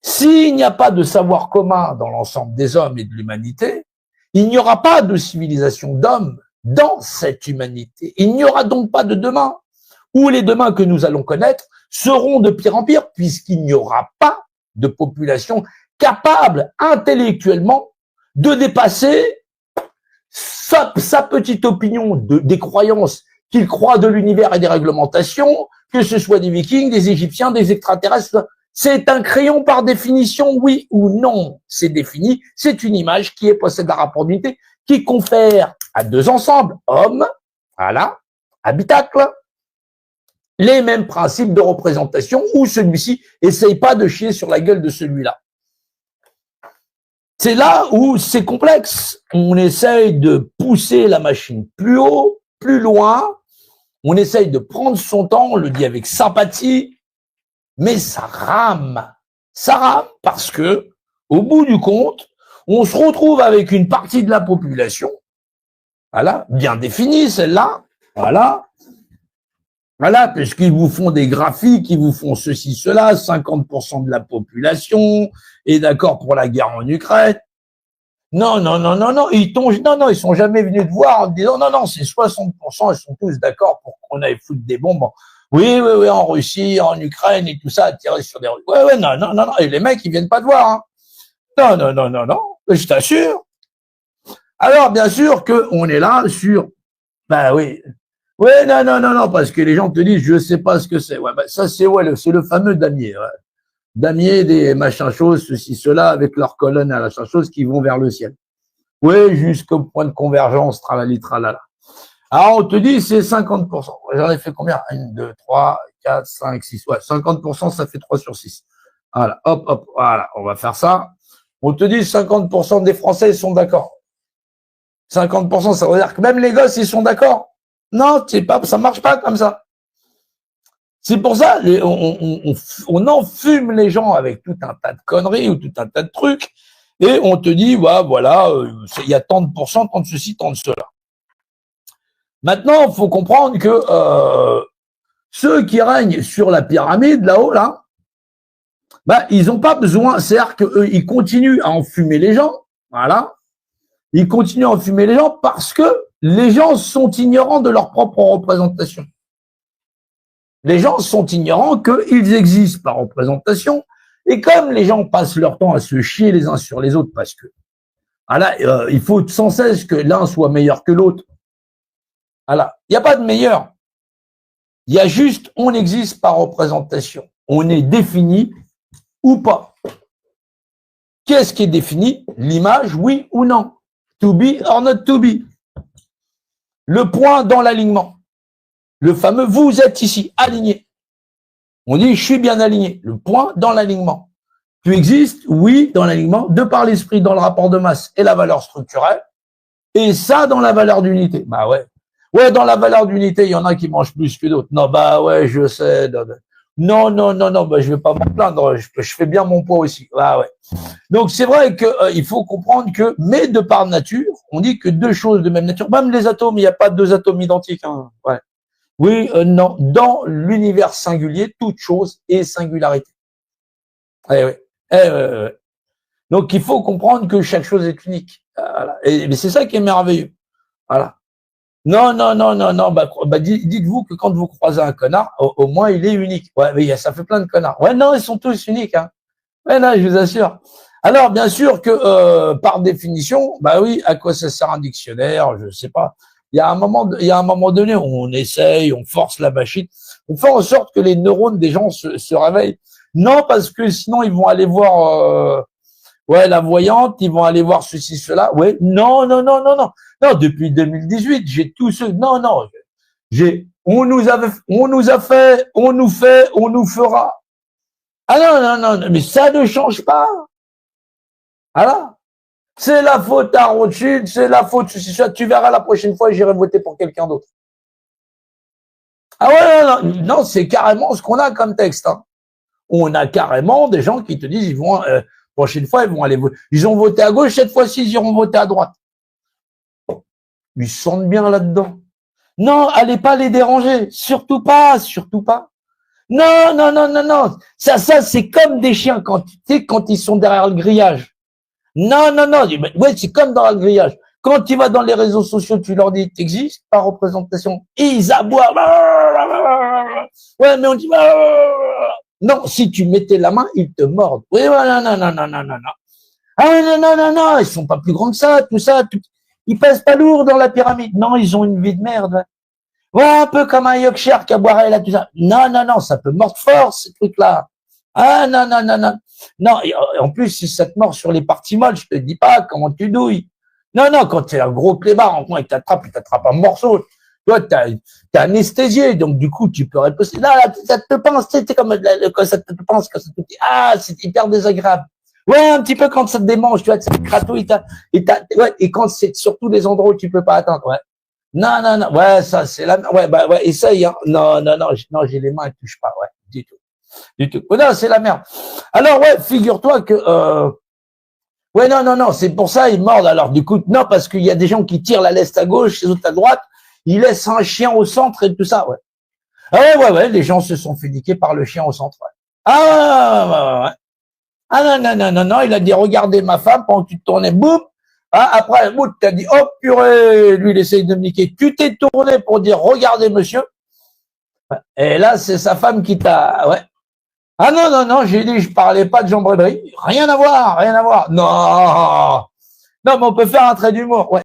S'il n'y a pas de savoir commun dans l'ensemble des hommes et de l'humanité, il n'y aura pas de civilisation d'hommes dans cette humanité. Il n'y aura donc pas de demain, où les demains que nous allons connaître seront de pire en pire, puisqu'il n'y aura pas de population capable intellectuellement de dépasser sa petite opinion des croyances qu'il croit de l'univers et des réglementations, que ce soit des Vikings, des Égyptiens, des extraterrestres. C'est un crayon par définition, oui ou non. C'est défini, c'est une image qui possède un rapport d'unité, qui confère à deux ensembles, hommes, voilà, habitacle, les mêmes principes de représentation, où celui-ci essaye pas de chier sur la gueule de celui-là. C'est là où c'est complexe. On essaye de pousser la machine plus haut, plus loin. On essaye de prendre son temps, on le dit avec sympathie, mais ça rame. Ça rame parce que, au bout du compte, on se retrouve avec une partie de la population, voilà, bien définie celle-là, voilà, puisqu'ils vous font des graphiques, ils vous font ceci, cela, 50% de la population est d'accord pour la guerre en Ukraine. Non, ils sont jamais venus te voir en te disant, non, c'est 60%, ils sont tous d'accord pour qu'on aille foutre des bombes. Oui, en Russie, en Ukraine et tout ça, tirer sur des Russes. Non, et les mecs, ils viennent pas te voir, hein. Non, je t'assure. Alors, bien sûr qu'on est là sur, non, parce que les gens te disent, je sais pas ce que c'est. Ça, c'est le fameux damier, ouais. Damier, des machins choses, ceci, cela, avec leurs colonnes à la chose qui vont vers le ciel. Oui, jusqu'au point de convergence, tralali, tralala. Alors, on te dit, c'est 50%. J'en ai fait combien? 1, 2, 3, 4, 5, 6. Ouais, 50%, ça fait 3 sur 6. Voilà, hop, voilà, on va faire ça. On te dit 50% des Français, ils sont d'accord. 50%, ça veut dire que même les gosses, ils sont d'accord. Non, ça marche pas comme ça. C'est pour ça, on enfume les gens avec tout un tas de conneries ou tout un tas de trucs, et on te dit, voilà, il y a tant de pourcents, tant de ceci, tant de cela. Maintenant, il faut comprendre que ceux qui règnent sur la pyramide, là-haut, là, ils n'ont pas besoin, c'est-à-dire qu'eux, ils continuent à enfumer les gens, voilà, ils continuent à enfumer les gens parce que les gens sont ignorants de leur propre représentation. Les gens sont ignorants qu'ils existent par représentation, et comme les gens passent leur temps à se chier les uns sur les autres, parce que voilà, il faut sans cesse que l'un soit meilleur que l'autre. Voilà, il n'y a pas de meilleur. Il y a juste, on existe par représentation. On est défini ou pas. Qu'est-ce qui est défini? L'image, oui ou non. To be or not to be. Le point dans l'alignement. Le fameux vous êtes ici, aligné. On dit je suis bien aligné. Le point dans l'alignement. Tu existes, oui, dans l'alignement, de par l'esprit, dans le rapport de masse et la valeur structurelle. Et ça, dans la valeur d'unité. Ouais. Ouais, dans la valeur d'unité, il y en a qui mangent plus que d'autres. Non, ouais, je sais. Non, je vais pas m'en plaindre. Je fais bien mon poids aussi. Ouais. Donc, c'est vrai que il faut comprendre que, mais de par nature, on dit que deux choses de même nature. Même les atomes, il n'y a pas deux atomes identiques, hein. Ouais. Oui, non. Dans l'univers singulier, toute chose est singularité. Oui. Donc, il faut comprendre que chaque chose est unique. Voilà. Mais c'est ça qui est merveilleux. Voilà. Non. Dites-vous que quand vous croisez un connard, au moins il est unique. Ouais, mais ça fait plein de connards. Ouais, non, ils sont tous uniques, hein. Ouais, non, je vous assure. Alors, bien sûr que par définition, oui, à quoi ça sert un dictionnaire? Je sais pas. Il y a un moment donné où on essaye, on force la machine, on fait en sorte que les neurones des gens se réveillent. Non, parce que sinon ils vont aller voir la voyante, ils vont aller voir ceci, cela. Ouais, non. Non, depuis 2018, j'ai tout ce. Non. On nous a fait, on nous fait, on nous fera. Ah non, mais ça ne change pas. Voilà. C'est la faute à Rothschild, c'est la faute ceci, cela. Tu verras la prochaine fois, j'irai voter pour quelqu'un d'autre. Ah ouais, non, c'est carrément ce qu'on a comme texte, hein. On a carrément des gens qui te disent, ils vont, prochaine fois, ils vont aller voter. Ils ont voté à gauche, cette fois-ci, ils iront voter à droite. Ils se sentent bien là-dedans. Non, allez pas les déranger. Surtout pas. Non, non, non, non, non. Ça, c'est comme des chiens quand, tu sais, quand ils sont derrière le grillage. Non, non, non. Ouais, c'est comme dans le grillage. Quand tu vas dans les réseaux sociaux, tu leur dis, t'existes par représentation. Ils aboient. Ouais, mais on dit, non, si tu mettais la main, ils te mordent. Oui, voilà, non, non, non, non, non, non. Ah, non, non, non, non, ils sont pas plus grands que ça, tout ça. Tout... Ils pèsent pas lourd dans la pyramide. Non, ils ont une vie de merde. Ouais, un peu comme un Yorkshire qui a boiré là, tout ça. Non, non, non, ça peut mordre fort, ces trucs-là. Ah, non, non, non, non. Non, en plus, si ça te mord sur les parties molles, je te dis pas comment tu douilles. Non, non, quand t'es un gros clébard, en moins, il t'attrape un morceau. Toi, t'es anesthésié, donc du coup, tu peux riposter. Là, là, ça te pince, c'est comme quand ça te pince, quand ça te dit, ah, c'est hyper désagréable. Ouais, un petit peu quand ça te démange, tu vois, ça te gratouille, ouais, et quand c'est surtout des endroits où tu peux pas atteindre, ouais. Non, non, non, ouais, ça, c'est la, ouais, bah, ouais, essaye, hein. Non, non, non, non, j'ai les mains, elles touchent pas, ouais, du tout. Du tout. Oh, non, c'est la merde. Alors, ouais, figure-toi que, ouais, non, non, non, c'est pour ça, ils mordent. Alors, du coup, non, parce qu'il y a des gens qui tirent la leste à gauche, les autres à droite, ils laissent un chien au centre et tout ça, ouais. Ah ouais, ouais, ouais, les gens se sont fait niquer par le chien au centre, ouais. Ah, ouais, ouais, ouais, ouais. Ah, non, non, non, non, non, il a dit, regardez ma femme, pendant que tu te tournais, boum. Ah, après, boum, t'as dit, oh, purée, lui, il essaye de me niquer. Tu t'es tourné pour dire, regardez, monsieur. Et là, c'est sa femme qui t'a, ouais. Ah non, non, non, j'ai dit, je parlais pas de Jean Brébery. Rien à voir, rien à voir. Non. Non, mais on peut faire un trait d'humour, ouais.